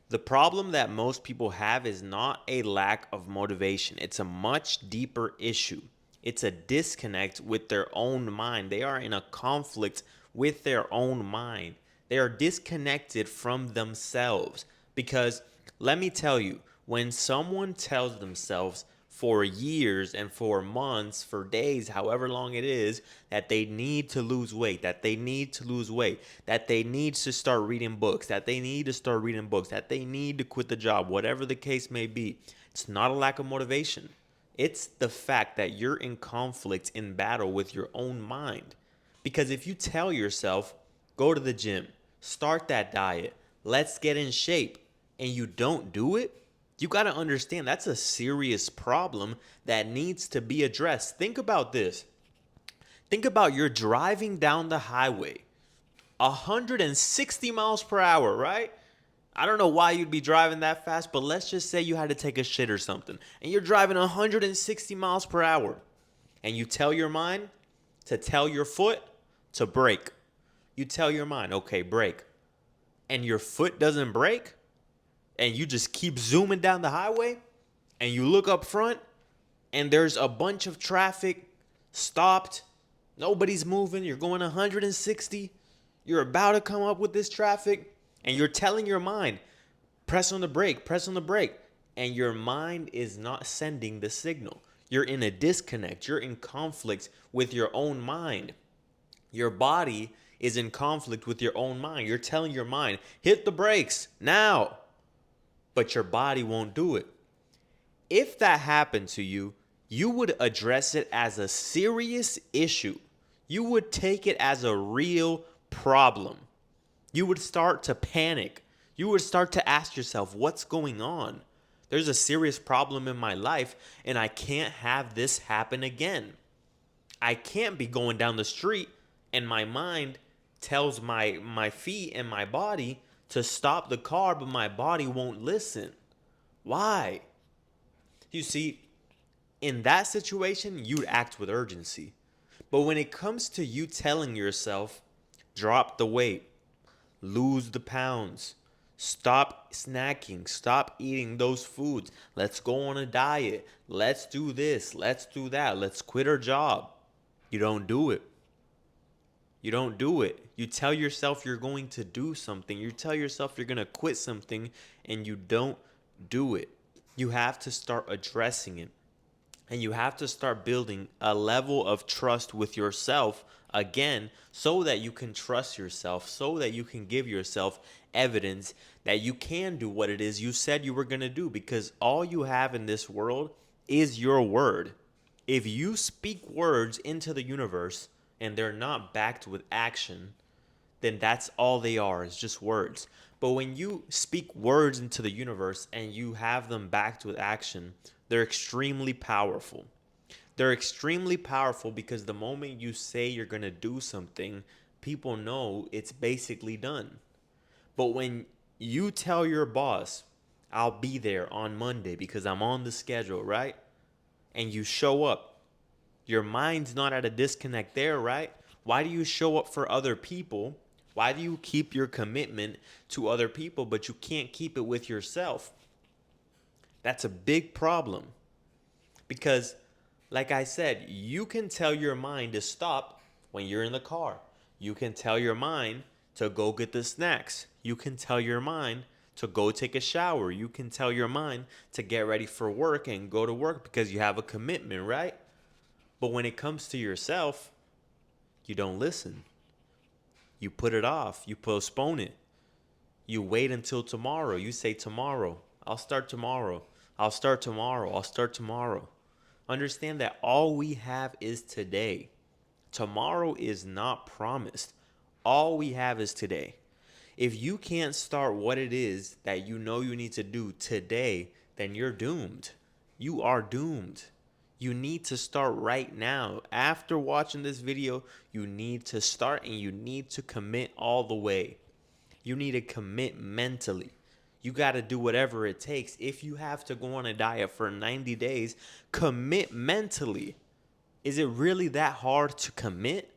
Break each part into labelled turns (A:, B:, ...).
A: The problem that most people have is not a lack of motivation. It's a much deeper issue. It's a disconnect with their own mind. They are in a conflict with their own mind. They are disconnected from themselves. Because let me tell you, when someone tells themselves for years and for months, for days, however long it is, that they need to lose weight, that they need to lose weight, that they need to start reading books, that they need to start reading books, that they need to quit the job, whatever the case may be, it's not a lack of motivation. It's the fact that you're in conflict, in battle with your own mind. Because if you tell yourself, go to the gym, start that diet, let's get in shape, and you don't do it, you got to understand that's a serious problem that needs to be addressed. Think about this. Think about you're driving down the highway, 160 miles per hour, right? I don't know why you'd be driving that fast, but let's just say you had to take a shit or something, and you're driving 160 miles per hour, and you tell your mind to tell your foot to brake. You tell your mind, okay, brake, and your foot doesn't brake, and you just keep zooming down the highway, and you look up front, and there's a bunch of traffic stopped, nobody's moving, you're going 160, you're about to come up with this traffic, and you're telling your mind, press on the brake, press on the brake, and your mind is not sending the signal. You're in a disconnect, you're in conflict with your own mind. Your body is in conflict with your own mind. You're telling your mind, hit the brakes now, but your body won't do it. If that happened to you, you would address it as a serious issue. You would take it as a real problem. You would start to panic. You would start to ask yourself, what's going on? There's a serious problem in my life, and I can't have this happen again. I can't be going down the street and my mind tells my feet and my body to stop the car, but my body won't listen. Why? You see, in that situation, you'd act with urgency. But when it comes to you telling yourself, drop the weight, lose the pounds, stop snacking, stop eating those foods, let's go on a diet, let's do this, let's do that, let's quit our job, you don't do it. You don't do it. You tell yourself you're going to do something. You tell yourself you're going to quit something and you don't do it. You have to start addressing it. And you have to start building a level of trust with yourself again so that you can trust yourself, so that you can give yourself evidence that you can do what it is you said you were going to do because all you have in this world is your word. If you speak words into the universe and they're not backed with action, then that's all they are, is just words. But when you speak words into the universe and you have them backed with action, they're extremely powerful. They're extremely powerful because the moment you say you're going to do something, people know it's basically done. But when you tell your boss, I'll be there on Monday because I'm on the schedule, right? And you show up, your mind's not at a disconnect there, right? Why do you show up for other people? Why do you keep your commitment to other people, but you can't keep it with yourself? That's a big problem because, like I said, you can tell your mind to stop when you're in the car. You can tell your mind to go get the snacks. You can tell your mind to go take a shower. You can tell your mind to get ready for work and go to work because you have a commitment, right? But when it comes to yourself, you don't listen. You put it off. You postpone it. You wait until tomorrow. You say tomorrow. I'll start tomorrow. I'll start tomorrow. I'll start tomorrow. Understand that all we have is today. Tomorrow is not promised. All we have is today. If you can't start what it is that you know you need to do today, then you're doomed. You are doomed. You need to start right now. After watching this video, you need to start and you need to commit all the way. You need to commit mentally. You got to do whatever it takes. If you have to go on a diet for 90 days, commit mentally. Is it really that hard to commit?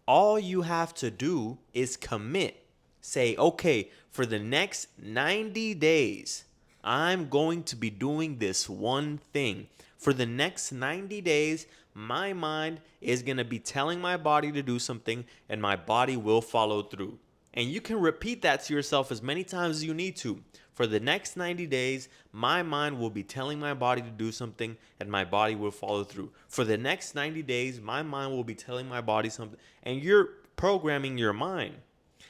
A: All you have to do is commit. Say, okay, for the next 90 days, I'm going to be doing this one thing. For the next 90 days, my mind is going to be telling my body to do something, and my body will follow through. And you can repeat that to yourself as many times as you need to. For the next 90 days, my mind will be telling my body to do something, and my body will follow through. For the next 90 days, my mind will be telling my body something, and you're programming your mind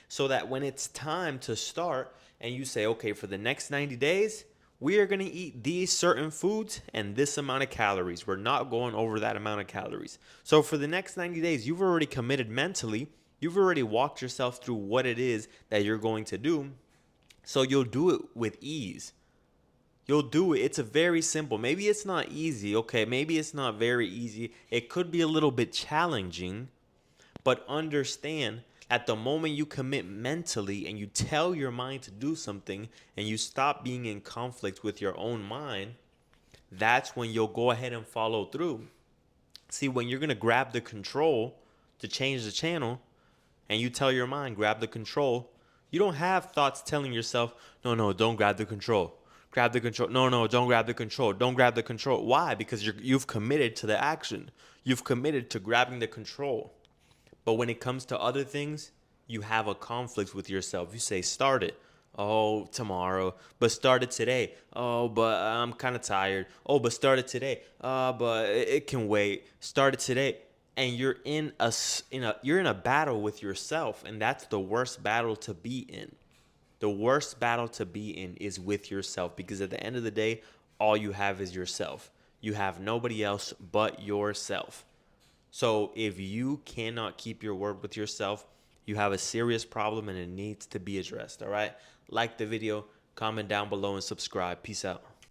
A: so that when it's time to start and you say, okay, for the next 90 days, we are going to eat these certain foods and this amount of calories. We're not going over that amount of calories. So for the next 90 days, you've already committed mentally. You've already walked yourself through what it is that you're going to do. So you'll do it with ease. You'll do it. It's a very simple. Maybe it's not easy. Okay, maybe it's not very easy. It could be a little bit challenging, but understand at the moment you commit mentally and you tell your mind to do something and you stop being in conflict with your own mind, that's when you'll go ahead and follow through. See, when you're going to grab the control to change the channel and you tell your mind, grab the control, you don't have thoughts telling yourself, no, no, don't grab the control. Grab the control. No, no, don't grab the control. Don't grab the control. Why? Because you've committed to the action. You've committed to grabbing the control. But when it comes to other things, you have a conflict with yourself. You say, start it. Oh, tomorrow. But start it today. Oh, but I'm kind of tired. Oh, but start it today. But it can wait. Start it today. And you're you're in a battle with yourself, and that's the worst battle to be in. The worst battle to be in is with yourself, because at the end of the day, all you have is yourself. You have nobody else but yourself. So if you cannot keep your word with yourself, you have a serious problem and it needs to be addressed, all right? Like the video, comment down below, and subscribe. Peace out.